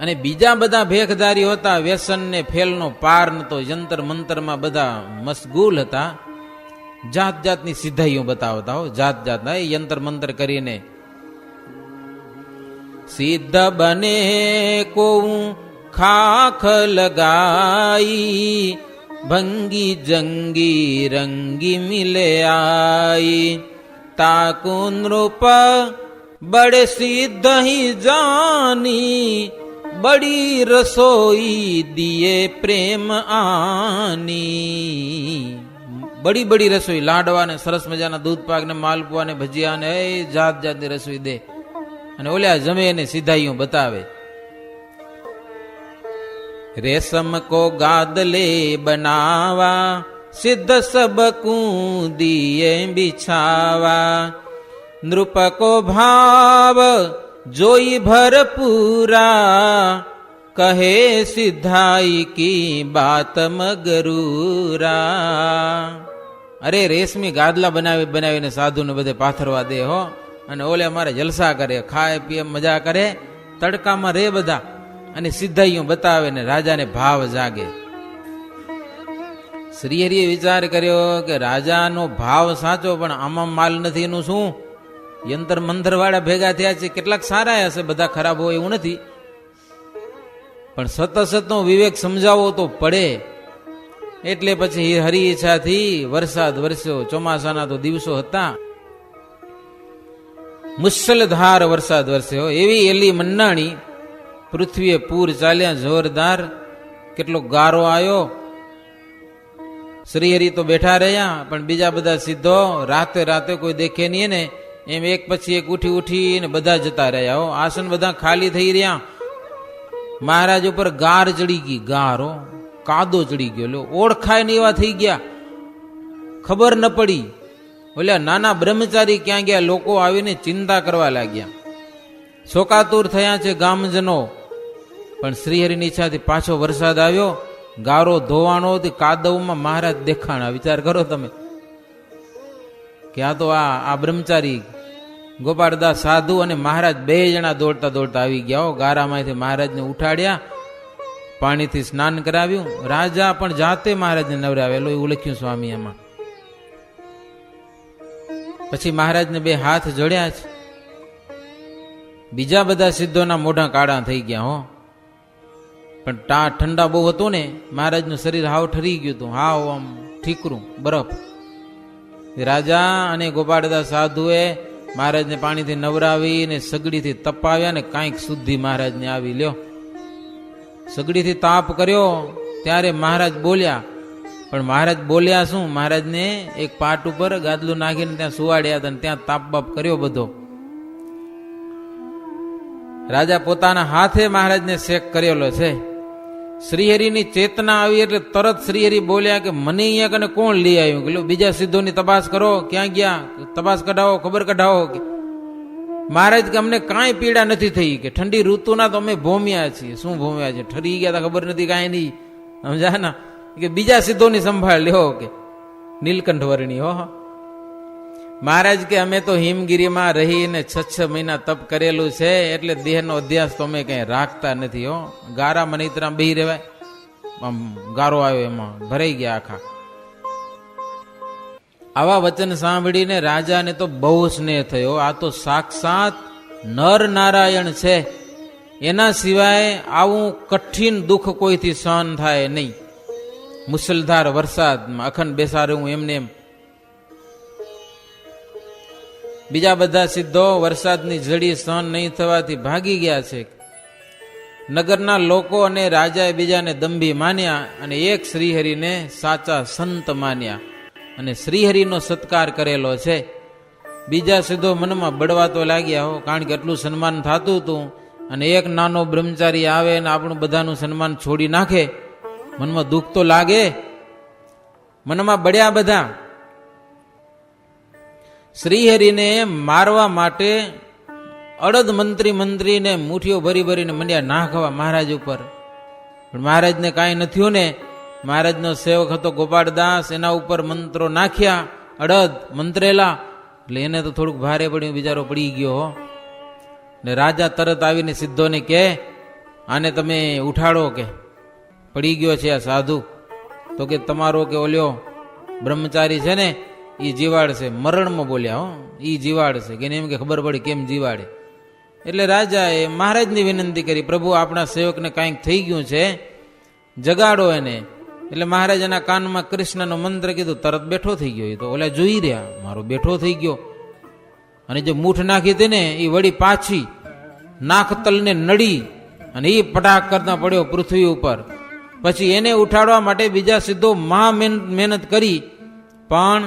અને બીજા બધા ભેખધારી હતા, વ્યસન ને ફેલનો પાર નતો, યંત્ર મંત્રમાં બધા મશગુલ હતા, જાત જાતની સિદ્ધાઈઓ બતાવતા હો, જાત જાતના યંત્ર મંત્ર કરીને. સિદ્ધ બને કો ખાખ લગાઈ, ભંગી જંગી રંગી મિલે આઈ, તાકુ નૃપ બડે સિદ્ધ હી જાની, બડી રસોઈ દિયે પ્રેમ આની. બડી બડી રસોઈ, લાડવા ને સરસ મજાના દૂધ પાક ને માલપુઆ ને ભજીયા ને જાત જાતની રસોઈ દે, અને ઓલ્યા જમે ને સિદ્ધાઈઓ બતાવે. રેશમ કો ગાદલે બનાવા, સિદ્ધ સબકુ દિયે બિછાવા, નૃપ કો ભાવ જોઈ ભરપૂરા, કહે સિદ્ધાઈ કી બાત મગરૂરા. અરે રેશમી ગાદલા બનાવી બનાવીને સાધુને બધે પાથરવા દે હો, અને ઓલે અમારે જલસા કરે, ખાય પીએ મજા કરે, તડકામાં રે બધા, અને સિદ્ધાઈઓ બતાવે ને રાજાને ભાવ જાગે. શ્રીહરિએ વિચાર કર્યો કે રાજાનો ભાવ સાચો, પણ આમાં માલ નથી, એનું શું? યંત્ર મંત્ર વાળા ભેગા થયા છે, કેટલાક સારા હશે, બધા ખરાબ હોય એવું નથી, પણ સતસતનો વિવેક સમજાવવો તો પડે. એટલે પછી હરી ઈચ્છાથી વરસાદ વરસ્યો. ચોમાસાના તો દિવસો હતા, મુશળધાર વરસાદ વરસ્યો. એવી એલી મન્નાણી, પૃથ્વીએ પૂર ચાલ્યા જોરદાર, કેટલો ગારો આવ્યો. શ્રીહરિ તો બેઠા રહ્યા, પણ બીજા બધા સિદ્ધો રાતે રાતે કોઈ દેખે નહીં ને એમ એક પછી એક ઉઠી ઉઠીને બધા જતા રહ્યા હો. આસન બધા ખાલી થઈ રહ્યા. મહારાજ ઉપર ગાર ચડી ગઈ, ગારો કાદો ચડી ગયો, ઓળખાય ને એવા થઈ ગયા, ખબર ન પડી. ઓલા નાના બ્રહ્મચારી ક્યાં ગયા? લોકો આવીને ચિંતા કરવા લાગ્યા, શોકાતુર થયા છે ગામજનો. પણ શ્રીહરિની ઈચ્છાથી પાછો વરસાદ આવ્યો, ગારો ધોવાનો, કાદવમાં મહારાજ દેખાણા. વિચાર કરો તમે કે આ તો આ બ્રહ્મચારી ગોપાળદાસ સાધુ અને મહારાજ બે જણા દોડતા દોડતા આવી ગયા. ગારામાંથી મહારાજને ઉઠાડ્યા, પાણીથી સ્નાન કરાવ્યું. રાજા પણ જાતે મહારાજને નવરાવેલો એવું લખ્યું સ્વામી એમાં. પછી મહારાજને બે હાથ જોડ્યા છે. બીજા બધા સિદ્ધોના મોઢા કાળા થઈ ગયા હો, પણ ઠંડા બહુ હતું ને, મહારાજનું શરીર હાવ ઠરી ગયું હતું, હાવ આમ ઠીકરું બરફ. રાજા અને ગોપાળદાસ સાધુએ મહારાજને પાણીથી નવરાવીને સગડીથી તપાવ્યા ને કાંઈક શુદ્ધિ મહારાજને આવી. લ્યો, સગડીથી તાપ કર્યો ત્યારે મહારાજ બોલ્યા, પણ મહારાજ બોલ્યા શું? મહારાજને એક પાટ ઉપર ગાદલું નાખીને ત્યાં સુવાડ્યા હતા, ત્યાં તાપ બાપ કર્યો બધો. રાજા પોતાના હાથે મહારાજને શેક કરેલો છે. શ્રીહરિની ચેતના આવી એટલે તરત શ્રીહરિ બોલ્યા કે મને અહીંયા કને કોણ લઈ આવ્યું? કે બીજા સિદ્ધોની તપાસ કરો, ક્યાં ગયા? તપાસ કઢાવો, ખબર કઢાવો. કે મહારાજ કે અમને કાંઈ પીડા નથી થઈ, કે ઠંડી ઋતુના તો અમે ભોમ્યા છીએ. શું ભોમ્યા છે? ઠરી ગયા તા ખબર નથી, કાંઈ નહીં, સમજા ના? કે બીજા સિદ્ધોની સંભાળ લ્યો, કે નીલકંઠ વર્ણી હો. મહારાજ કે અમે તો હિમગીરીમાં રહીને 6 મહિના તપ કરેલું છે, એટલે દેહનો અધ્યાસ તો અમે કઈ રાખતા નથી હો. ગારા મનીતરા બેહી રહેવાય, આમ ગારો આવ્યો એમાં ભરાઈ ગયા આખા. આવા વચન સાંભળીને રાજાને તો બહુ સ્નેહ થયો. આ તો સાક્ષાત નર નારાયણ છે, એના સિવાય આવું કઠિન દુઃખ કોઈથી સહન થાય નહીં. મુશળધાર વરસાદમાં અખંડ બેસાડું એમને એમ. બીજા બધા સિદ્ધો વરસાદની ઝડી સહન નહીં થવાથી ભાગી ગયા છે. નગરના લોકો અને રાજાએ બીજાને દંભી માન્યા અને એક શ્રીહરિને સાચા સંત માન્યા અને શ્રીહરિનો સત્કાર કરેલો છે. બીજા સિદ્ધો મનમાં બળવા તો લાગ્યા હો, કારણ કે એટલું સન્માન થતું હતું, અને એક નાનો બ્રહ્મચારી આવે અને આપણું બધાનું સન્માન છોડી નાખે, મનમાં દુઃખ તો લાગે. મનમાં બળ્યા બધા. શ્રીહરિને મારવા માટે અડદ મંત્રીને મુઠ્ઠીઓ ભરી ભરીને મંડ્યા નાખવા મહારાજ ઉપર. પણ મહારાજને કાંઈ ન થયું ને. મહારાજનો સેવક હતો ગોપાળદાસ, એના ઉપર મંત્રો નાખ્યા, અડદ મંત્રેલા, એટલે એને તો થોડુંક ભારે પડ્યું, બિચારો પડી ગયો. ને રાજા તરત આવીને સિદ્ધોને કહે આને તમે ઉઠાડો કે પડી ગયો છે આ સાધુ. તો કે તમારો કે ઓલ્યો બ્રહ્મચારી છે ને એ જીવાડ છે, મરણમાં બોલ્યા હો, એ જીવાડ છે કે એમ કે ખબર પડી કેમ જીવાડે. એટલે રાજાએ મહારાજની વિનંતી કરી, પ્રભુ આપણા સેવકને કાંઈક થઈ ગયું છે, જગાડો એને. એટલે મહારાજ એના કાનમાં કૃષ્ણનો મંત્ર કીધું, તરત બેઠો થઈ ગયો. એ તો ઓલા જોઈ રહ્યા, મારો બેઠો થઈ ગયો. અને જે મૂઠ નાખી હતી ને એ વળી પાછી નાક તલને નડી અને એ પટાક કરતા પડ્યો પૃથ્વી ઉપર. પછી એને ઉઠાડવા માટે બીજા સિદ્ધો મહા મહેનત કરી, પણ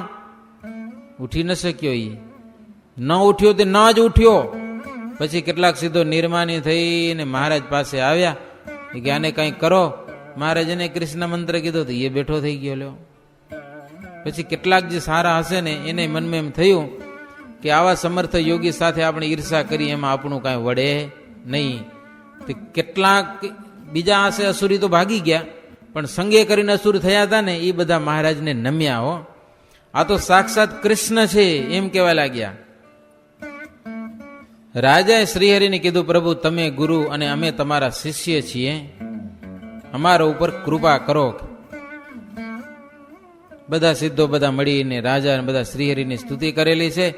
ઉઠી ન શક્યો. એ ન ઉઠ્યો તે ન જ ઉઠ્યો. પછી કેટલાક સિદ્ધો નિર્માની થઈને મહારાજ પાસે આવ્યા કે આને કંઈક કરો. મહારાજ એને કૃષ્ણ મંત્ર કીધો તો એ બેઠો થઈ ગયો. લ્યો, પછી કેટલાક જે સારા હશે ને એને મનમાં એમ થયું કે આવા સમર્થ યોગી સાથે આપણે ઈર્ષા કરી એમાં આપણું કાંઈ વડે નહીં. તો કેટલાક બીજા હશે અસુરી તો ભાગી ગયા, પણ સંગે કરીને અસુર થયા હતા ને એ બધા મહારાજને નમ્યા. હો, આ તો સાક્ષાત કૃષ્ણ છે એમ કહેવા લાગ્યા. રાજાએ શ્રીહરિને કીધું, પ્રભુ તમે ગુરુ અને અમે તમારા શિષ્ય છીએ, અમારા ઉપર કૃપા કરો. બધા સિદ્ધો બધા મળીને રાજા બધા શ્રીહરિની સ્તુતિ કરેલી છે.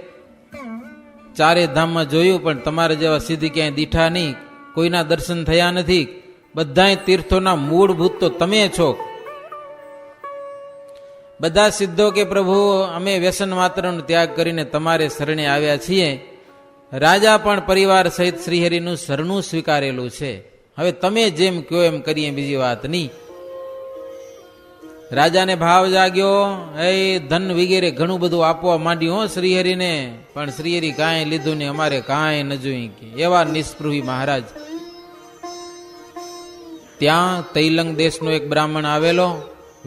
ચારે ધામમાં જોયું પણ તમારા જેવા સિદ્ધ ક્યાંય દીઠા નહીં, કોઈના દર્શન થયા નથી. બધાય તીર્થોના મૂળભૂત તો તમે છો. બધા સિદ્ધો કે પ્રભુ અમે વ્યસન માત્રનો ત્યાગ કરીને તમારે શરણે આવ્યા છીએ. રાજા પણ પરિવાર સહિત શ્રીહરિનું શરણું સ્વીકારેલું છે. હવે તમે જેમ કહો એમ કરીએ, બીજી વાત નહીં. રાજાને ભાવ જાગ્યો, એ ધન વગેરે ઘણું બધું આપવા માંડ્યું હો શ્રીહરિને, પણ શ્રીહરિ કાંઈ લીધું નહીં, અમારે કાંઈ ન જોઈ. એવા નિષ્પૃહી મહારાજ. ત્યાં તૈલંગ દેશનો એક બ્રાહ્મણ આવેલો,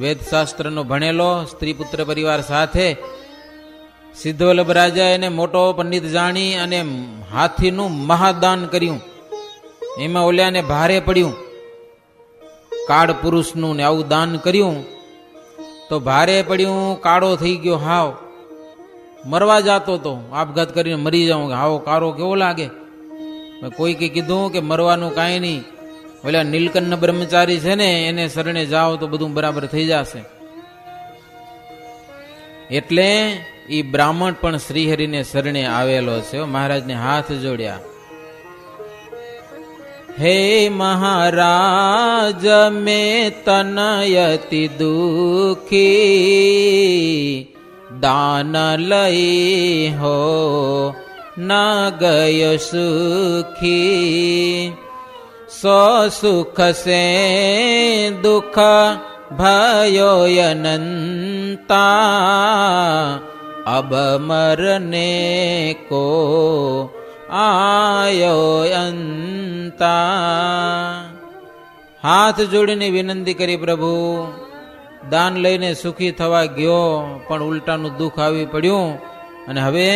વેદશાસ્ત્રનો ભણેલો, સ્ત્રી પુત્ર પરિવાર સાથે. સિદ્ધવલ્લભ રાજા એને મોટો પંડિત જાણી અને હાથીનું મહાદાન કર્યું. એમાં ઓલ્યાને ભારે પડ્યું, કાળ પુરુષનું ને આવું દાન કર્યું તો ભારે પડ્યું, કાળો થઈ ગયો, હાવ મરવા જાતો તો, આપઘાત કરીને મરી જાઉં, હાવ કાળો કેવો લાગે. કોઈ કે કીધું કે મરવાનું કાંઈ નહીં, ઓલા નીલકંઠ બ્રહ્મચારી છે ને એને શરણે જાઓ તો બધું બરાબર થઈ જશે. એટલે એ બ્રાહ્મણ પણ શ્રીહરિને શરણે આવેલો છે. મહારાજને હાથ જોડ્યા, હે મહારાજ મેં તનયતિ દુખી, દાન લઈ હો ન ગયો સુખી, સો સુખ સે દુઃખ भयो अनंता, अब मरने को आयो अंता. હાથ જોડીને વિનંતી કરી, પ્રભુ દાન લઈને સુખી થવા ગયો પણ ઉલટાનું દુઃખ આવી પડ્યું અને હવે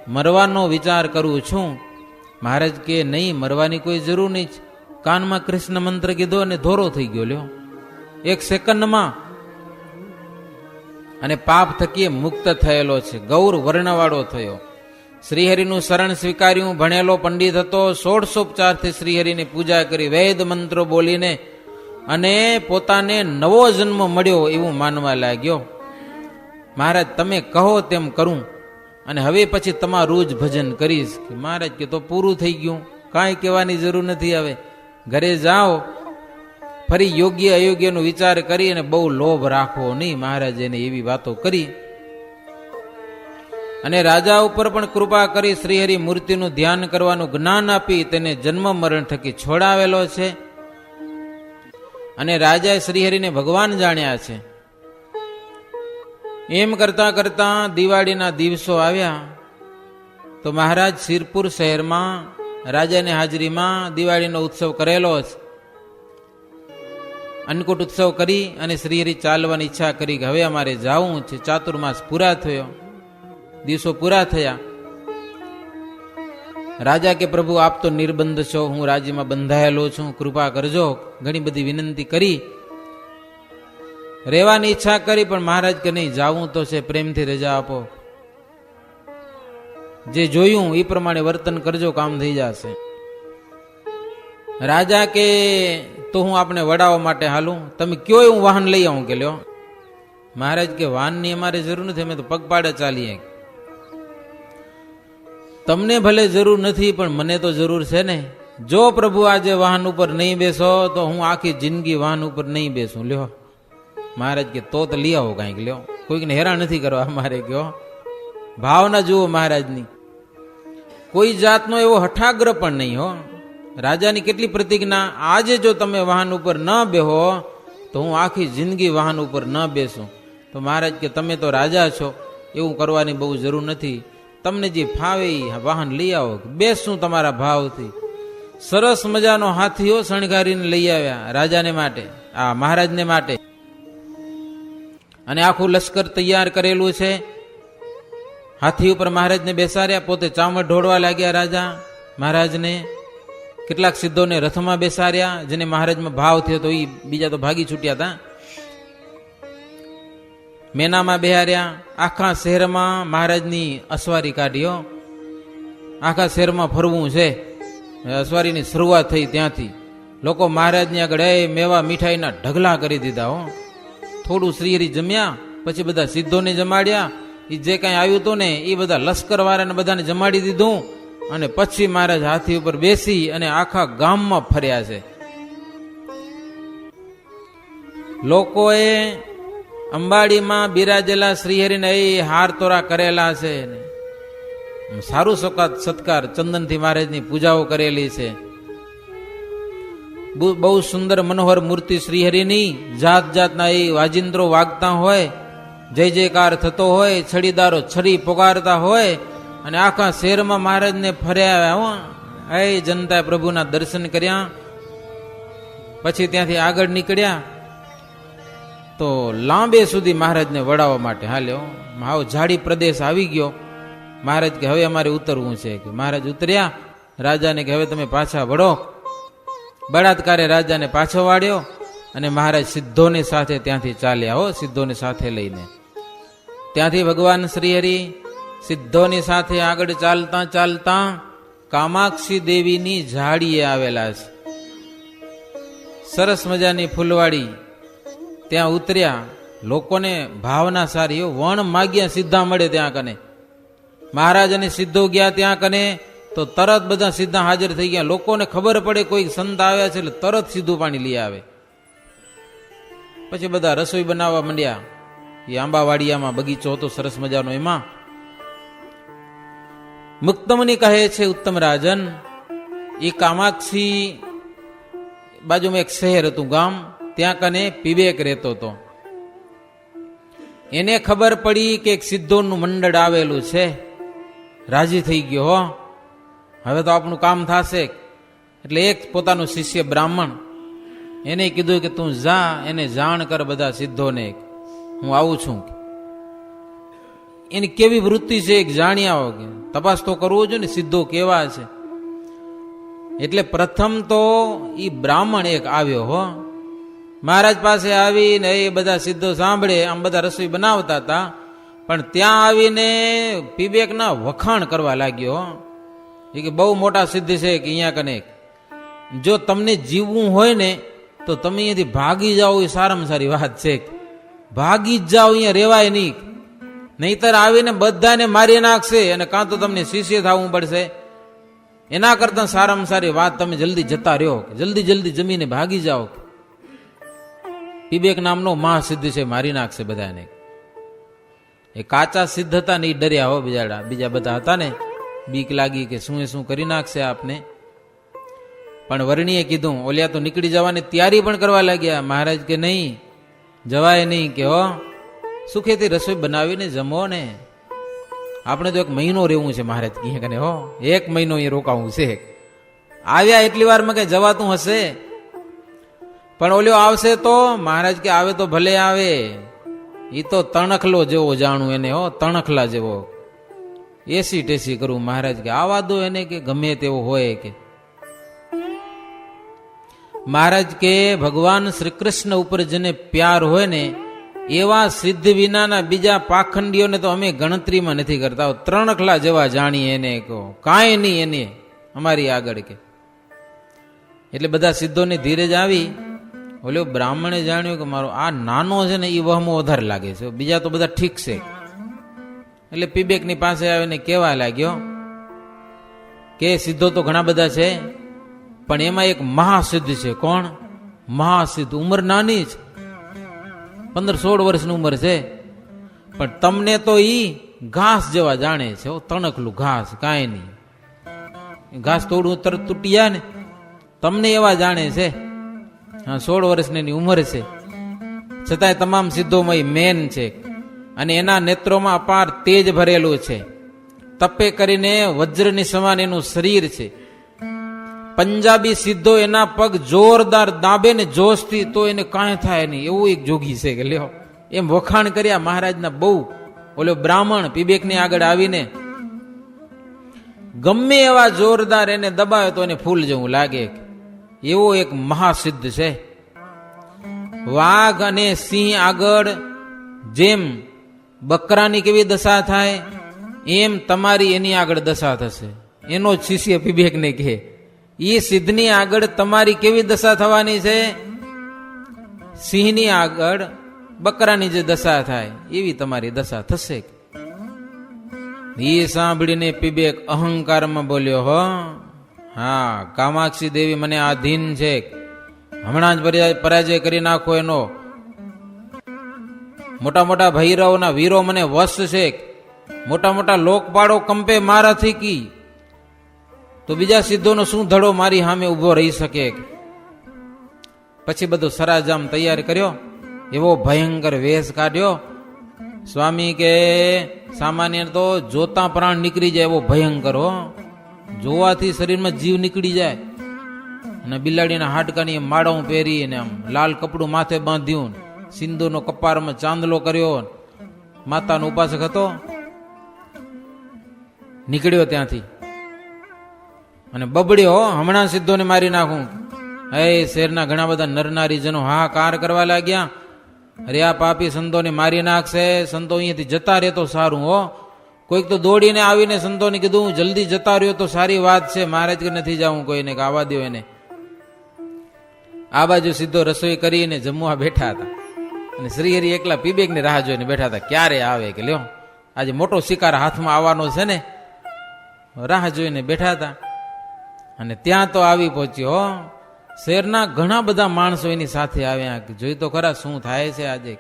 મરવાનો વિચાર કરું છું. મહારાજ કે નહીં, મરવાની કોઈ જરૂર નહીં. કાનમાં કૃષ્ણ મંત્ર કીધો અને ધોરો થઈ ગયો. લ્યો, એક સેકન્ડમાં. અને પાપ થકી મુક્ત થયેલો છે, ગૌર વર્ણવાળો થયો. શ્રીહરિનું શરણ સ્વીકાર્યું, ભણેલો પંડિત હતો. 16 શ્રીહરિની પૂજા કરી, વેદ મંત્રો બોલીને અને પોતાને નવો જન્મ મળ્યો એવું માનવા લાગ્યો. મહારાજ તમે કહો તેમ કરું અને હવે પછી તમારું જ ભજન કરીશ. કે મહારાજ કે તો પૂરું થઈ ગયું, કાંઈ કહેવાની જરૂર નથી. હવે ઘરે જાઓ, ફરી યોગ્ય અયોગ્યનો વિચાર કરી અને બહુ લોભ રાખવો નહીં. મહારાજ એને એવી વાતો કરી અને રાજા ઉપર પણ કૃપા કરી. શ્રીહરિ મૂર્તિનું ધ્યાન કરવાનું જ્ઞાન આપી તેને જન્મ મરણ થકી છોડાવેલો છે. અને રાજાએ શ્રીહરિને ભગવાન જાણ્યા છે. એમ કરતા કરતા દિવાળીના દિવસો આવ્યા તો મહારાજ શિરપુર શહેરમાં રાજાની હાજરીમાં દિવાળીનો ઉત્સવ કરેલો છે. અન્નકૂટ ઉત્સવ કરી અને શ્રીહરિ ચાલવાની ઈચ્છા કરી કે હવે અમારે જવું છે. ચાતુર્માસ પૂરા થયો, દિવસો પૂરા થયા. રાજા કે પ્રભુ આપ તો નિર્બંધ છો, હું રાજ્યમાં બંધાયેલો છું, કૃપા કરજો. ઘણી બધી વિનંતી કરી, રહેવાની ઈચ્છા કરી, પણ મહારાજ કે નહીં, જાવું તો છે, પ્રેમથી રજા આપો. જે જોયું એ પ્રમાણે વર્તન કરજો, કામ થઈ જશે. રાજા કે તો હું આપણે વડાવવા માટે હાલું, તમે કયો એવું વાહન લઈ આવું કે લ્યો. મહારાજ કે વાહનની અમારે જરૂર નથી, અમે તો પગપાળે ચાલીએ. તમને ભલે જરૂર નથી પણ મને તો જરૂર છે ને. જો પ્રભુ આજે વાહન ઉપર નહીં બેસો તો હું આખી જિંદગી વાહન ઉપર નહીં બેસું. લ્યો મહારાજ કે તો લઈ આવો કાંઈક લ્યો, કોઈકને હેરાન નથી કરવા મારે. કયો ભાવના જુઓ મહારાજની, કોઈ જાતનો એવો હઠાગ્ર પણ નહીં હો. રાજાની કેટલી પ્રતિજ્ઞા, આજે જો તમે વાહન ઉપર ન બેહો તો હું આખી જિંદગી વાહન ઉપર ન બેસું. તો મહારાજ કે તમે તો રાજા છો, એવું કરવાની બહુ જરૂર નથી, તમને જે ફાવે એ વાહન લઈ આવો, બેસું તમારા ભાવથી. સરસ મજાનો હાથીઓ શણગારીને લઈ આવ્યા રાજાને માટે, આ મહારાજને માટે, અને આખું લશ્કર તૈયાર કરેલું છે. હાથી ઉપર મહારાજને બેસાડ્યા, પોતે ચામડ ઢોળવા લાગ્યા રાજા મહારાજને. કેટલાક સિદ્ધોને રથમાં બેસાડ્યા, જેને મહારાજમાં ભાવ થયો તો એ બીજા તો ભાગી છૂટ્યા હતા. મેનામાં બેહાર્યા. આખા શહેરમાં મહારાજની અસવારી કાઢ્યો. આખા શહેરમાં ફરવું છે. અસવારીની શરૂઆત થઈ ત્યાંથી. લોકો મહારાજની આગળ મેવા મીઠાઈના ઢગલા કરી દીધા હો. થોડું શ્રીહરિ જમ્યા, પછી બધા સિદ્ધોને જમાડ્યા. એ જે કાંઈ આવ્યું હતું ને એ બધા લશ્કર વાળાને બધાને જમાડી દીધું. અને પછી મહારાજ હાથી ઉપર બેસી અને આખા ગામમાં ફર્યા છે. લોકોએ અંબાડીમાં બિરાજેલા શ્રીહરિને એ હાર તોરા કરેલા છે, સારું સત્કાર ચંદનથી મહારાજની પૂજાઓ કરેલી છે. બહુ સુંદર મનોહર મૂર્તિ શ્રીહરિની, જાત જાતના એ વાજિંદ્રો વાગતા હોય, જય જયકાર થતો હોય, છડીદારો છરી પોકારતા હોય, અને આખા શહેરમાં મહારાજને ફર્યા. એ જનતાએ પ્રભુના દર્શન કર્યા. પછી ત્યાંથી આગળ નીકળ્યા તો લાંબે સુધી મહારાજને વડાવવા માટે હાલ્યો. હાવ ઝાડી પ્રદેશ આવી ગયો. મહારાજ કે હવે અમારે ઉતરવું છે. કે મહારાજ ઉતર્યા. રાજાને કે હવે તમે પાછા વળો. બળાત્કારે રાજાને પાછો વાળ્યો અને મહારાજ સિદ્ધોની સાથે ત્યાંથી ચાલ્યા હો, સિદ્ધોની સાથે લઈને. ત્યાંથી ભગવાન શ્રીહરિ સિદ્ધોની સાથે આગળ ચાલતા ચાલતા કામાક્ષી દેવીની ઝાડીએ આવેલા છે. સરસ મજાની ફૂલવાડી, ત્યાં ઉતર્યા. લોકોને ભાવના સારી, વણ માગ્યા સીધા મળે ત્યાં કને. મહારાજ અને સિદ્ધો ગયા ત્યાં કને તો તરત બધા સીધા હાજર થઈ ગયા. લોકોને ખબર પડે કોઈ સંત આવ્યા છે એટલે તરત સીધું પાણી લઈ આવે. પછી બધા રસોઈ બનાવવા માંડ્યા. એ આંબાવાડિયામાં બગીચો હતો સરસ મજાનો, એમાં મુક્તમની કહે છે ઉત્તમ રાજન, એ કામાક્ષી બાજુમાં એક શહેર હતું, ગામ, ત્યાં કને પીબેક રહેતો હતો. એને ખબર પડી કે એક સિદ્ધોનું મંડળ આવેલું છે. રાજી થઈ ગયો, હો હવે તો આપણું કામ થશે. એટલે એક પોતાનો શિષ્ય બ્રાહ્મણ, એને કીધું કે તું જા, એને જાણ કર બધા સિદ્ધોને હું આવું છું. એની કેવી વૃત્તિ છે એક જાણી આવો, કે તપાસ તો કરવો જોઈએ ને સિદ્ધો કેવા છે. એટલે પ્રથમ તો ઈ બ્રાહ્મણ એક આવ્યો હો મહારાજ પાસે આવીને. એ બધા સિદ્ધો સાંભળે, આમ બધા રસોઈ બનાવતા હતા, પણ ત્યાં આવીને પીબેકના વખાણ કરવા લાગ્યો. એ કે બહુ મોટા સિદ્ધ છે કે અહીંયા કને, જો તમને જીવવું હોય ને તો તમે અહીંયાથી ભાગી જાઓ, એ સારામાં સારી વાત છે. ભાગી જ જાઓ, અહીંયા રેવાય નહીં, નહીતર આવીને બધાને મારી નાખશે અને કાં તો તમને શિષ્ય થવું પડશે. એના કરતા સારામાં સારી વાત તમે જલ્દી જતા રહ્યો, જલ્દી જલ્દી જમીને ભાગી જાઓ. પીબેક નામનો મહાસિદ્ધ છે, મારી નાખશે બધાને. એ કાચા સિદ્ધ હતા ને, એ ડર્યા હો બીજા બધા હતા ને, બીક લાગી કે શું કરી નાખશે આપને. પણ વર્ણીએ કીધું, ઓલિયા તો નીકળી જવાની તૈયારી પણ કરવા લાગ્યા. મહારાજ કે નહીં, જવાય નહીં, કે હો સુખેથી રસોઈ બનાવીને જમો ને, આપણે તો 1 મહિનો રહેવું છે. મહારાજ કહે કે હો 1 મહિનો એ રોકાવું છે. આવ્યા એટલી વારમાં કઈ જવાતું હશે? પણ ઓલ્યો આવશે તો? મહારાજ કે આવે તો ભલે આવે, એ તો તણખલો જેવો જાણું એને, હો તણખલા જેવો, એસી ટેસી કરું. મહારાજ કે આવા દો એને, કે ગમે તેવો હોય. કે મહારાજ કે ભગવાન શ્રી કૃષ્ણ ઉપર જેને પ્યાર હોય ને, એવા સિદ્ધ વિનાના બીજા પાખંડીઓને તો અમે ગણતરીમાં નથી કરતા. ત્રણખલા જેવા જાણીએ એને, કહો કાંઈ નહીં એને અમારી આગળ. કે એટલે બધા સિદ્ધોની ધીરજ આવી. ઓલો બ્રાહ્મણે જાણ્યું કે મારો આ નાનો છે ને એ વહમો વધારે લાગે છે, બીજા તો બધા ઠીક છે. એટલે પીબેકની પાસે આવીને કહેવા લાગ્યો કે સિદ્ધો તો ઘણા બધા છે, પણ એમાં એક મહાસિદ્ધ છે. કોણ? મહાસિદ્ધ. ઉંમર નાની જ 15-16 વર્ષની ઉંમર છે, પણ તમને તો ઈ ઘાસ જેવા જાણે છે. તણકલું ઘાસ, કાંઈ નહીં. ઘાસ થોડું તરત તૂટી જાય ને, તમને એવા જાણે છે. હા, 16 વર્ષની ઉંમર છે, છતાંય તમામ સિદ્ધોમાં મેન છે. અને એના નેત્રોમાં અપાર તેજ ભરેલું છે. તપે કરીને વજ્રની સમાન એનું શરીર છે. પંજાબી સિદ્ધો એના પગ જોરદાર દાબે ને જોશથી તો એને કાંઈ થાય નહીં, એવું એક જોગી છે કે લ્યો. એમ વખાણ કર્યા મહારાજના બહુ. ઓલો બ્રાહ્મણ પીબેકની આગળ આવીને ગમે એવા જોરદાર એને દબાવે તો એને ફૂલ જેવું લાગે. એવો એક મહાસિદ્ધ છે. વાઘ અને સિંહ આગળ જેમ બકરાની કેવી દશા થાય, એમ તમારી એની આગળ દશા થશે. એનો જ શિષ્ય પીબેકને કહે, એ સિદ્ધની આગળ તમારી કેવી દશા થવાની છે? સિંહની આગળ બકરાની જે દશા થાય એવી તમારી દશા થશે. એ સાંભળીને પીબેક અહંકારમાં બોલ્યો, હો હા, કામાક્ષી દેવી મને આધીન છે, હમણાં જ પરાજય કરી નાખો એનો. મોટા મોટા ભૈરવના વીરો મને વશ છે, મોટા મોટા લોકપાળો કંપે મારાથી કી, તો બીજા સિદ્ધોનો શું ધડો મારી સામે ઉભો રહી શકે? પછી બધો સરાજામ તૈયાર કર્યો, એવો ભયંકર વેશ કાઢ્યો. સ્વામી કે સામાન્ય તો જોતા પ્રાણ નીકળી જાય એવો ભયંકર હો, જોવાથી શરીરમાં જીવ નીકળી જાય. અને બિલાડીના હાડકાની માળો પહેરી અને આમ લાલ કપડું માથે બાંધ્યું, સિંદૂરનો કપારમાં ચાંદલો કર્યો, માતાનો ઉપાસક હતો. નીકળ્યો ત્યાંથી અને બબડ્યો, હમણાં સિદ્ધોને મારી નાખું. એ શહેરના ઘણા બધા નરનારીજનો હાહાકાર કરવા લાગ્યા, અરે આ પાપી સંતોને મારી નાખશે, સંતો અહીંયાથી જતા રહે તો સારું. હો, કોઈક તો દોડીને આવીને સંતોને કીધું જલ્દી જતા રહ્યો તો સારી વાત છે. મહારાજ કે નથી જાવું કોઈને, કે આવવા દો એને. આ બાજુ સિદ્ધો રસોઈ કરીને જમવા બેઠા હતા, અને શ્રીહરિ એકલા પીબેકને રાહ જોઈને બેઠા હતા, ક્યારે આવે કે લ્યો આજે મોટો શિકાર હાથમાં આવવાનો છે ને, રાહ જોઈને બેઠા હતા. અને ત્યાં તો આવી પહોંચ્યો. શહેરના ઘણા બધા માણસો એની સાથે આવ્યા, જોઈ તો ખરા શું થાય છે આજે.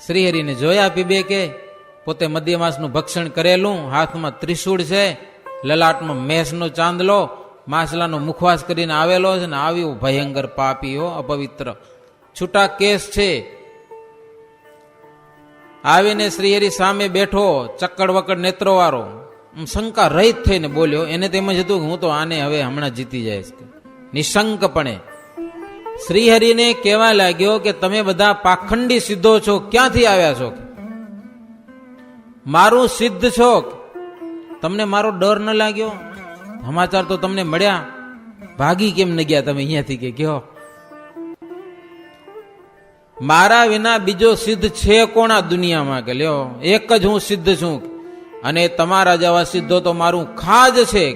શ્રીહરિને જોયા પીબેકે, પોતે મધ્ય માસનું ભક્ષણ કરેલું, હાથમાં ત્રિશૂળ છે, લલાટમાં મેષનો ચાંદલો, માછલાનો મુખવાસ કરીને આવેલો છે ને આવ્યો ભયંકર પાપીઓ, અપવિત્ર, છૂટા કેસ છે. આવીને શ્રીહરિ સામે બેઠો, ચક્કડ વકડ નેત્રો વાળો, શંકા રહિત થઈને બોલ્યો. એને તેમ જ હતું કે હું તો આને હવે હમણાં જીતી જઈશ. નિશંકપણે શ્રીહરિને કહેવા લાગ્યો કે તમે બધા પાખંડી સિદ્ધો છો, ક્યાંથી આવ્યા છો? મારું સિદ્ધ છો, તમને મારો ડર ન લાગ્યો? સમાચાર તો તમને મળ્યા, ભાગી કેમ ન ગયા તમે અહીંયાથી? કે કયો મારા વિના બીજો સિદ્ધ છે કોણ આ દુનિયામાં? કે લ્યો એક જ હું સિદ્ધ છું, અને તમારા જેવા સિદ્ધો તો મારું ખાજ છે.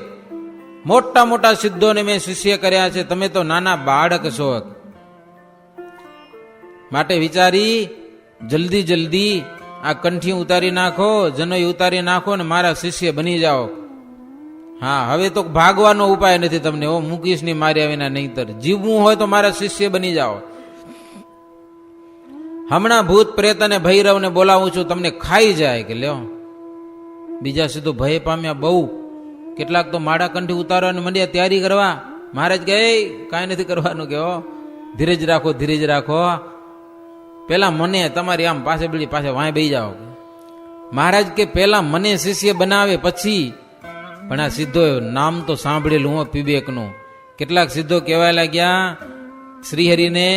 મોટા મોટા સિદ્ધોને મેં શિષ્ય કર્યા છે, તમે તો નાના બાળક છો. માટે વિચારી જલ્દી જલ્દી આ કંઠી ઉતારી નાખો, જનોઈ ઉતારી નાખો ને મારા શિષ્ય બની જાઓ. હા, હવે તો ભાગવાનો ઉપાય નથી તમને, ઓ મુકીશ ની માર્યા વિના, નહીતર જીવવું હોય તો મારા શિષ્ય બની જાઓ. હમણાં ભૂત પ્રેત અને ભૈરવને બોલાવું છું, તમને ખાઈ જાય. કે લ્યો બીજા સીધું ભય પામ્યા બહુ. કેટલાક તો માળા કંઠી ઉતારવાની મંડ્યા, તૈયારી કરવા. મહારાજ કહે કાંઈ નથી કરવાનું, કે ધીરજ રાખો, ધીરજ રાખો, પેલા મને તમારી આમ પાસે બીડી પાસે વાંય બેસી જાઓ. મહારાજ કે પેલા મને શિષ્ય બનાવે પછી. પણ આ સિદ્ધો નામ તો સાંભળેલું હો પીબેકનું. કેટલાક સિદ્ધો કહેવા લાગ્યા શ્રીહરિને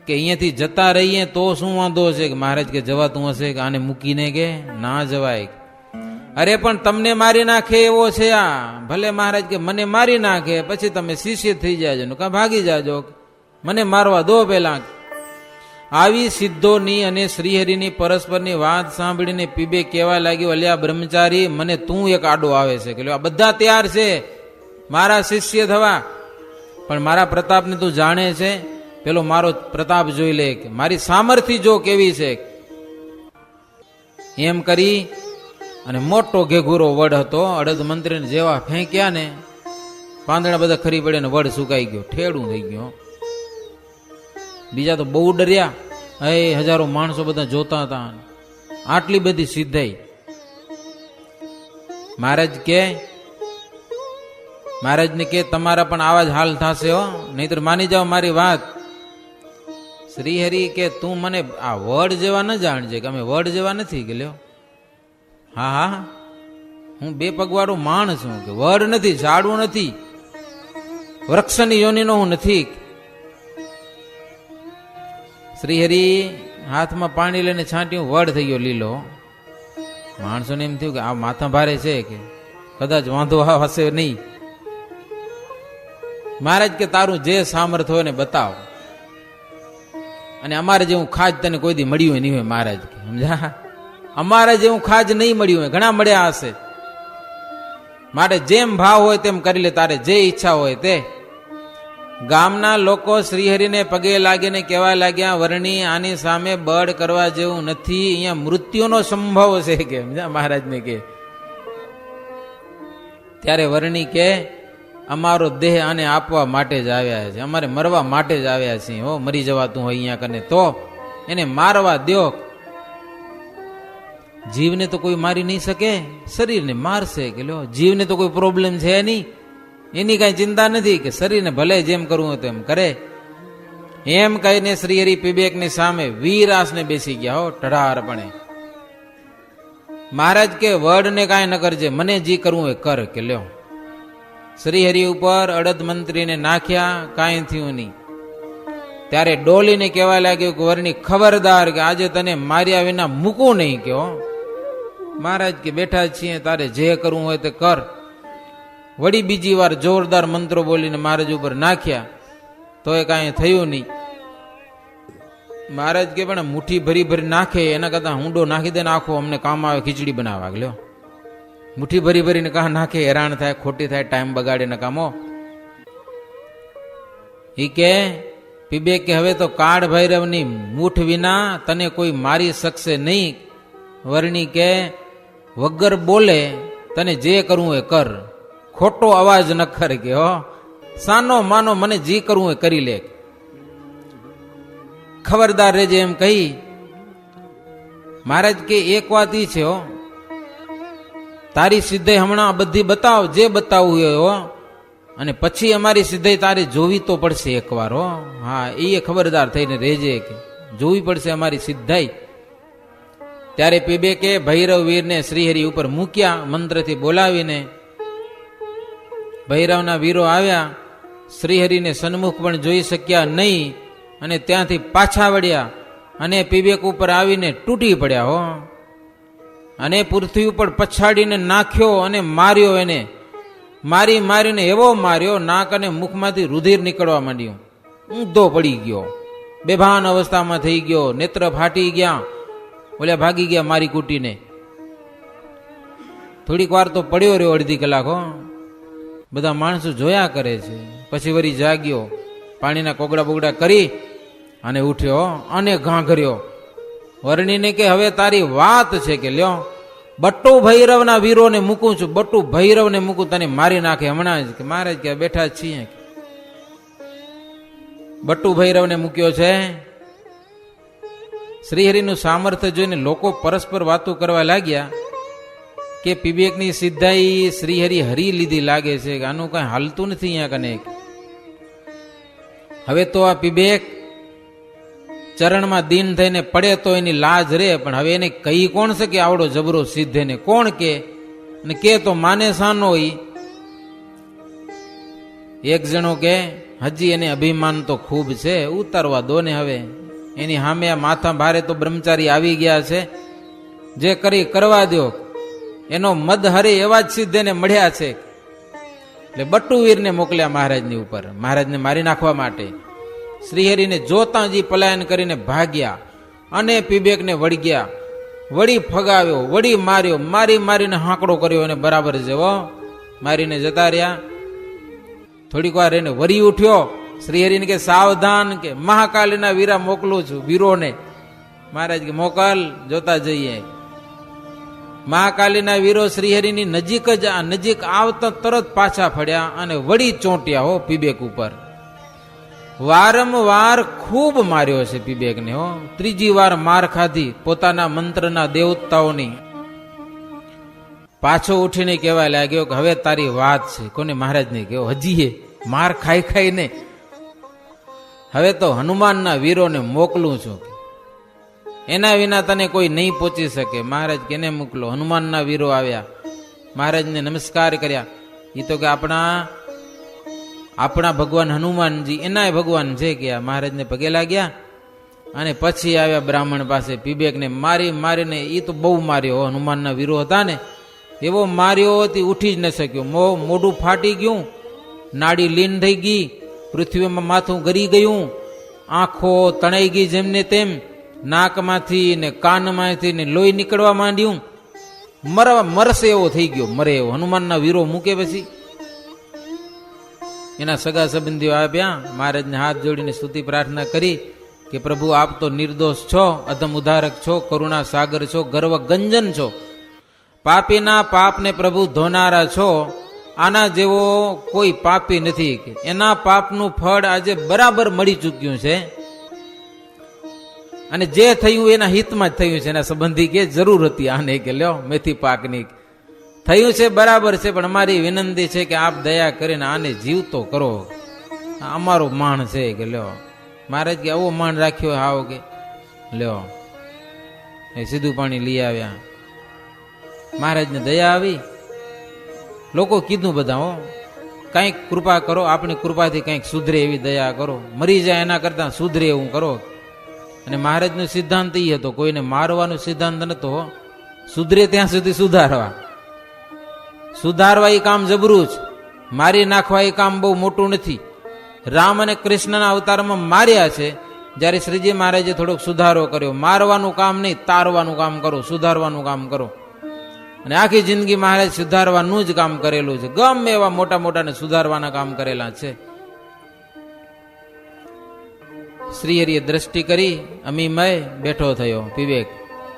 કે અહીંયાથી જતા રહીએ તો શું વાંધો છે? કે મહારાજ કે જવાતું હશે? કે આને મૂકીને કે ના જવાય. અરે પણ તમને મારી નાખે એવો છે આ. ભલે મહારાજ કે મને મારી નાખે પછી તમે શિષ્ય થઈ જાજો, કા ભાગી જાજો, મને મારવા દો પેલા. આવી સિદ્ધોની અને શ્રીહરિની પરસ્પરની વાત સાંભળીને પીબે કહેવા લાગ્યો, અલ્યા બ્રહ્મચારી, મને તું એક આડો આવે છે. કે આ બધા તૈયાર છે, મારા શિષ્ય થવા, પણ મારા પ્રતાપને તું જાણે છે, પેલો મારો પ્રતાપ જોઈ લે, કે મારી સામર્થ્ય જો કેવી છે. એમ કરી અને મોટો ઘેઘુરો વડ હતો, અડદ મંત્રીને જેવા ફેંક્યા ને પાંદડા બધા ખરી પડે ને વડ સુકાઈ ગયો, ઠેડું થઈ ગયો. બીજા તો બહુ ડર્યા, હજારો માણસો બધા જોતા હતા, આટલી બધી સિદ્ધાઈ. મહારાજને કે તમારા પણ આવા જ હાલ થશે હો, નહીતર માની જાઓ મારી વાત. શ્રીહરિ કે તું મને આ વડ જેવા ન જાણજે, કે અમે વડ જેવા નથી. કે લ્યો, હા હા, હું 2 પગવાળો માણસ છું, કે વડ નથી, ઝાડવું નથી, વૃક્ષની યોનિનો હું નથી. શ્રીહરિ હાથમાં પાણી લઈને છાંટ્યું, વડ થઈ ગયો લીલો. માણસોને એમ થયું કે આ માથા ભારે છે, કે કદાચ વાંધો હશે નહીં. મહારાજ કે તારું જે સામર્થ હોય ને બતાવ, અને અમારે જેવું ખાજ તને કોઈ દી મળ્યું હોય નહીં હોય. મહારાજ કે સમજા, અમારે જેવું ખાજ નહીં મળ્યું હોય, ઘણા મળ્યા હશે. માટે જેમ ભાવ હોય તેમ કરી લે, તારે જે ઈચ્છા હોય તે. ગામના લોકો શ્રીહરિને પગે લાગીને કહેવા લાગ્યા, વર્ણી આની સામે બળ કરવા જેવું નથી, અહીંયા મૃત્યુનો સંભવ છે. કે મહારાજને કે ત્યારે વર્ણી કે અમારો દેહ આને આપવા માટે જ આવ્યા છે, અમારે મરવા માટે જ આવ્યા છીએ. હો, મરી જવાતું હોય અહીંયા કને તો એને મારવા દ્યો. જીવને તો કોઈ મારી નહીં શકે, શરીરને મારશે. કે લો, જીવને તો કોઈ પ્રોબ્લેમ છે નહીં, એની કઈ ચિંતા નથી, કે શરીરને ભલે જેમ કરવું હોય તેમ કરે. એમ કહીને શ્રીહરિ પીબેકની સામે વીરાસને બેસી ગયા. હો, ઢળારપણે. મહારાજ કે વડને કાંઈ ન કરજે, મને જે કરવું હોય કર. કે લ્યો, શ્રીહરિ ઉપર અડદ મંત્રીને નાખ્યા, કાંઈ થયું નહીં. ત્યારે ડોલીને કહેવા લાગ્યું કે વર્ણી ખબરદાર, કે આજે તને માર્યા વિના મૂકું નહીં. કે મહારાજ કે બેઠા છીએ, તારે જે કરવું હોય તે કર. વળી બીજી વાર જોરદાર મંત્રો બોલીને મહારાજ ઉપર નાખ્યા, તો એ કાંઈ થયું નહીં. મહારાજ કે પણ મુઠ્ઠી ભરી ભરી નાખે એના કરતા ઊંડો નાખી દે, નાખો અમને કામ આવે, ખીચડી બનાવવા. લ્યો, મુઠ્ઠી ભરી ભરીને કાં નાખે, હેરાન થાય, ખોટી થાય, ટાઈમ બગાડે ને કામો. ઈ કે પીબે કે હવે તો કાળ ભૈરવની મૂઠ વિના તને કોઈ મારી શકશે નહીં. વર્ણી કે વગર બોલે તને જે કરવું એ કર, ખોટો અવાજ ન કર. કે હો, સાનો માનો મને જે કરવું એ કરી લે, ખબરદાર રેજે. એમ કહી મહારાજ કે એક વાત ઈ છે, હો, તારી સિદ્ધાઈ હમણાં બધી બતાવ, જે બતાવવું હોય. હો, અને પછી અમારી સિદ્ધાઈ તારે જોવી તો પડશે એકવાર. હો, હા, એ ખબરદાર થઈને રહેજે, કે જોવી પડશે અમારી સિદ્ધાઈ. ત્યારે પીબે કે ભૈરવ વીરને શ્રીહરિ ઉપર મૂક્યા, મંત્રથી બોલાવીને. ભૈરવના વીરો આવ્યા, શ્રીહરિને સન્મુખ પણ જોઈ શક્યા નહીં, અને ત્યાંથી પાછા વળ્યા, અને પીબેક ઉપર આવીને તૂટી પડ્યા. હો, અને પૃથ્વી ઉપર પછાડીને નાખ્યો અને માર્યો. એને મારીને એવો માર્યો, નાક અને મુખમાંથી રુધિર નીકળવા માંડ્યું. ઊંધો પડી ગયો, બેભાન અવસ્થામાં થઈ ગયો, નેત્ર ફાટી ગયા. ઓલ્યા ભાગી ગયા મારી કૂટીને. થોડીક વાર તો પડ્યો રહ્યો, અડધી કલાક. હો, બધા માણસો જોયા કરે છે. પછી વળી જાગ્યો, પાણીના કોગડા બોગડા કરી અને ઉઠ્યો અને ઘાંઘર્યો. વર્ણીને કે હવે તારી વાત છે. કે લ્યો, બટ્ટુ ભૈરવના વીરોને મૂકું છું, બટ્ટુ ભૈરવને મૂકું, તને મારી નાખે હમણાં જ. કે મહારાજ કે બેઠા જ છીએ. બટ્ટુ ભૈરવને મૂક્યો છે. શ્રીહરિનું સામર્થ્ય જોઈને લોકો પરસ્પર વાતો કરવા લાગ્યા, કે પીબેકની સિદ્ધાઈ શ્રીહરિ હરી લીધી લાગે છે, કે આનું કઈ હાલતું નથી અહીંયા કને. હવે તો આ પીબેક ચરણમાં દીન થઈને પડે તો એની લાજ રે, પણ હવે એને કઈ કોણ છે કે આવડો જબરો સિદ્ધ એને કોણ કે, અને કે તો માને સાનો હોય. એક જણો કે હજી એને અભિમાન તો ખૂબ છે, ઉતારવા દો ને. હવે એની સામે આ માથા ભારે તો બ્રહ્મચારી આવી ગયા છે, જે કરી કરવા દો. એનો મદ હરે એવા જ સિદ્ધ એને મળ્યા છે. એટલે બટ્ટુવીરને મોકલ્યા મહારાજની ઉપર, મહારાજને મારી નાખવા માટે. શ્રીહરિને જોતા જ પલાયન કરીને ભાગ્યા, અને પીબેકને વળગ્યા, વળી ફગાવ્યો, વળી માર્યો, મારીને હાંકડો કર્યો, અને બરાબર જેવો મારીને જતા રહ્યા. થોડીક વાર એને વરી ઉઠ્યો. શ્રીહરિને કે સાવધાન, કે મહાકાલીના વીરા મોકલું છું, વીરોને. મહારાજ કે મોકલ, જોતા જઈએ. મહાકાલીના વીરો શ્રીહરિની નજીક આવતા તરત પાછા ફળ્યા અને વળી ચોંટ્યા હો પીબેક ઉપર. વારંવાર ખૂબ માર્યો છે પીબેકને હો. ત્રીજી વાર માર ખાધી પોતાના મંત્રના દેવતાઓની. પાછો ઉઠીને કહેવા લાગ્યો કે હવે તારી વાત છે. કોને? મહારાજને કહ્યો. હજી માર ખાઈ ને હવે તો હનુમાનના વીરોને મોકલું છું, એના વિના તને કોઈ નહીં પહોંચી શકે. મહારાજ કેને મોકલો? હનુમાનના વીરો આવ્યા. મહારાજને નમસ્કાર કર્યા. એ તો કે આપણા ભગવાન હનુમાનજી એનાય ભગવાન છે કે. મહારાજને પગે લાગ્યા અને પછી આવ્યા બ્રાહ્મણ પાસે. પીબેકને મારીને એ તો બહુ માર્યો. હનુમાનના વીરો હતા ને, એવો માર્યો તે ઉઠી જ ન શક્યો. મોઢું ફાટી ગયું, નાડી લીન થઈ ગઈ, પૃથ્વીમાં માથું ગરી ગયું, આંખો તણાઈ ગઈ જેમને તેમ, નાકમાંથી ને કાનમાંથી ને લોહી નીકળવા માંડ્યું. મરશે એવો થઈ ગયો, મરે એવો. હનુમાનના વીરો મૂકે પછી એના સગા સંબંધીઓ આવ્યા. મહારાજને હાથ જોડીને સ્તુતિ પ્રાર્થના કરી કે પ્રભુ આપ તો નિર્દોષ છો, અધમ ઉદ્ધારક છો, કરુણા સાગર છો, ગર્વ ગંજન છો, પાપીના પાપને પ્રભુ ધોનારા છો. આના જેવો કોઈ પાપી નથી. એના પાપનું ફળ આજે બરાબર મળી ચૂક્યું છે અને જે થયું એના હિતમાં જ થયું છે. એના સંબંધી કે જરૂર હતી આને કે લ્યો મેથી પાકની, થયું છે બરાબર છે, પણ અમારી વિનંતી છે કે આપ દયા કરીને આને જીવતો કરો, અમારો માણ છે કે લ્યો. મહારાજ કે આવો માણ રાખ્યો આવો કે લ્યો. એ સીધું પાણી લઈ આવ્યા. મહારાજને દયા આવી. લોકો કીધું બધા, હો કંઈક કૃપા કરો, આપણી કૃપાથી કંઈક સુધરે એવી દયા કરો, મરી જાય એના કરતા સુધરે એવું કરો. અને મહારાજનો સિદ્ધાંત એ હતો, કોઈને મારવાનો સિદ્ધાંત નતો. સુધરે ત્યાં સુધી સુધારવા એ કામ જબરું જ, મારી નાખવા એ કામ બહુ મોટું નથી. રામ અને કૃષ્ણના અવતારમાં માર્યા છે, જ્યારે શ્રીજી મહારાજે થોડોક સુધારો કર્યો. મારવાનું કામ નહીં, તારવાનું કામ કરો, સુધારવાનું કામ કરો. અને આખી જિંદગી મહારાજ સુધારવાનું જ કામ કરેલું છે. ગમે એવા મોટા મોટાને સુધારવાના કામ કરેલા છે. શ્રીહરિએ દ્રષ્ટિ કરી, અમીમય બેઠો થયો પીબેક.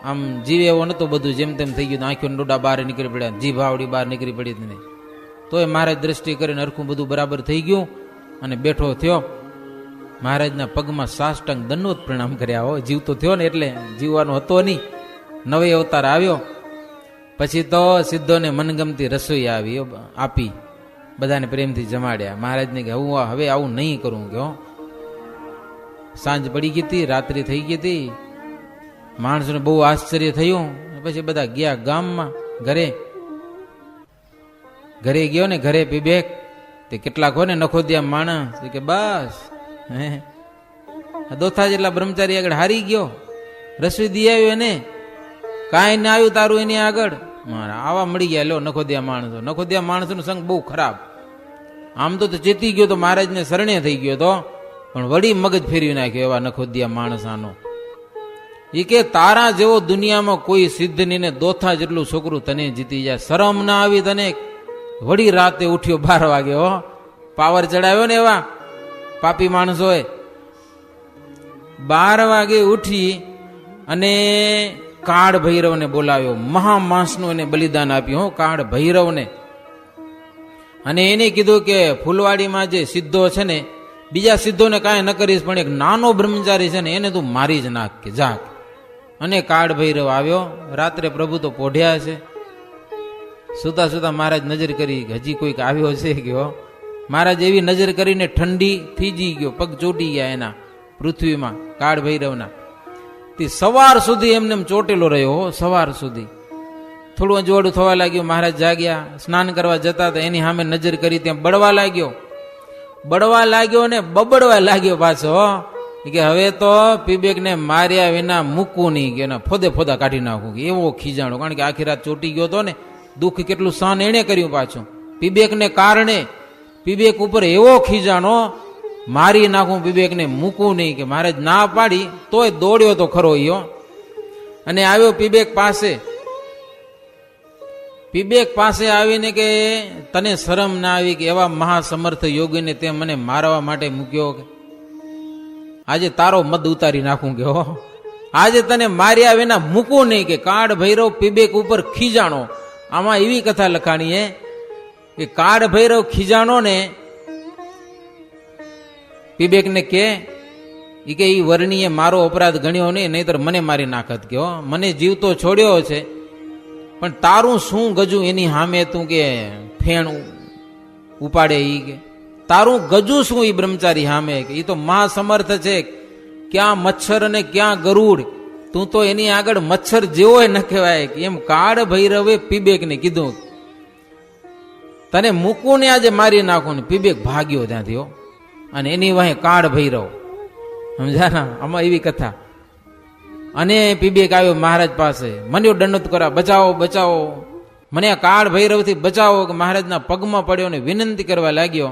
આમ જીવ એવો નતો, બધું જેમ તેમ થઈ ગયું. આંખો ડોડા બહાર નીકળી પડ્યા, જીભ આવડી બહાર નીકળી પડી જ નહીં. તોય મહારાજ દ્રષ્ટિ કરીને હરખું બધું બરાબર થઈ ગયું અને બેઠો થયો. મહારાજના પગમાં સાષ્ટાંગ દંડવત પ્રણામ કર્યા. હો જીવતો થયો ને એટલે, જીવવાનો હતો નહીં, નવો અવતાર આવ્યો. પછી તો સિદ્ધોને મનગમતી રસોઈ આપી, બધાને પ્રેમથી જમાડ્યા. મહારાજને કે હું હવે આવું નહીં કરું કે. સાંજ પડી ગઈ હતી, રાત્રિ થઈ ગઈ હતી. માણસોને બહુ આશ્ચર્ય થયું. પછી બધા ગયા ગામમાં. ઘરે ગયો ને, ઘરે પીબેક તે કેટલાક હોય ને નખોદિયા માણસ કે બસ દોથા જેટલા બ્રહ્મચારી આગળ હારી ગયો, રસોઈ દી આવ્યો એને, કાંઈ ના આવ્યું તારું એની આગળ. આવા મળી ગયા લો નખોદિયા માણસો. નખોદિયા માણસોનો સંગ બહુ ખરાબ. આમ તો ચેતી ગયો તો મહારાજને શરણે થઈ ગયો તો, પણ વળી મગજ ફેરવી નાખ્યો એવા નખોદિયા માણસાનો. એ કે તારા જેવો દુનિયામાં કોઈ સિદ્ધ નહીં ને દોથા જેટલું છોકરું તને જીતી જાય. શરમ ના આવી તને? વળી રાતે ઉઠ્યો 12 વાગે. હો પાવર ચડાવ્યો ને એવા પાપી માણસોએ. 12 વાગે ઉઠી અને કાળ ભૈરવને બોલાવ્યો. મહામાંસનું એને બલિદાન આપ્યું. હો કાળ ભૈરવને. અને એને કીધું કે ફૂલવાડીમાં જે સિદ્ધો છે ને, બીજા સિદ્ધોને કાંઈ ન કરીશ, પણ એક નાનો બ્રહ્મચારી છે ને એને તું મારી જ નાખ કે જા. અને કાળ ભૈરવ આવ્યો. રાત્રે પ્રભુ તો પોઢ્યા છે. સુતા સુતા મહારાજ નજર કરી, હજી કોઈક આવ્યો છે કે. મહારાજ એવી નજર કરીને ઠંડી થીજી ગયો, પગ ચોટી ગયા એના પૃથ્વીમાં કાળ ભૈરવના. તે સવાર સુધી એમને ચોટેલો રહ્યો. સવાર સુધી થોડું અજવાળું થવા લાગ્યું. મહારાજ જાગ્યા, સ્નાન કરવા જતા હતા, એની સામે નજર કરી, ત્યાં બળવા લાગ્યો ને બબડવા લાગ્યો પાછો કે હવે તો પીબેકને માર્યા વિના મૂકવું નહીં, કે એના ફોદા કાઢી નાખવું. એવો ખીજાણો, કારણ કે આખી રાત ચોટી ગયો હતો ને. દુઃખ કેટલું સહન એણે કર્યું પાછું પીબેકને કારણે. પીબેક ઉપર એવો ખીજાણો, મારી નાખું પીબેકને, મૂકવું નહીં. કે મહારાજ ના પાડી તોય દોડ્યો તો ખરો યો, અને આવ્યો પીબેક પાસે. પીબેક પાસે આવીને કે તને શરમ ના આવી કે એવા મહાસમર્થ યોગીને તે મને મારવા માટે મૂક્યો કે આજે તારો મદ ઉતારી નાખું કે હો આજે તને માર્યા વિના મૂકું નહીં કે કાળ ભૈરવ પીબેક ઉપર ખીજાણો. આમાં એવી કથા લખાણી હે કે કાળ ભૈરવ ખીજાણો ને પીબેક ને કે ઈ વર્ણીએ મારો અપરાધ ગણ્યો નહીં, નહીતર મને મારી નાખત કે હો મને જીવતો છોડ્યો છે, પણ તારું શું ગજુ એની સામે તું કે ફેણ ઉપાડે ઈ કે તારું ગજુ શું ઈ બ્રહ્મચારી સામે કે ઈ તો મહાસમર્થ છે, ક્યાં મચ્છર અને ક્યાં ગરુડ, તું તો એની આગળ મચ્છર જેવો ન કહેવાય કે એમ કાળ ભૈરવે પીબેક ને કીધું તને મૂકવું ને આજે મારી નાખું ને પીબેક ભાગ્યો ત્યાંથી હો અને એની વાહે કાળ ભૈરવ સમજાના. આમાં એવી કથા. અને પીબેક આવ્યો મહારાજ પાસે, મને દંડોત કરા બચાવો બચાવો મને આ કાળ ભૈરવ થી બચાવો કે મહારાજના પગમાં પડ્યો ને વિનંતી કરવા લાગ્યો.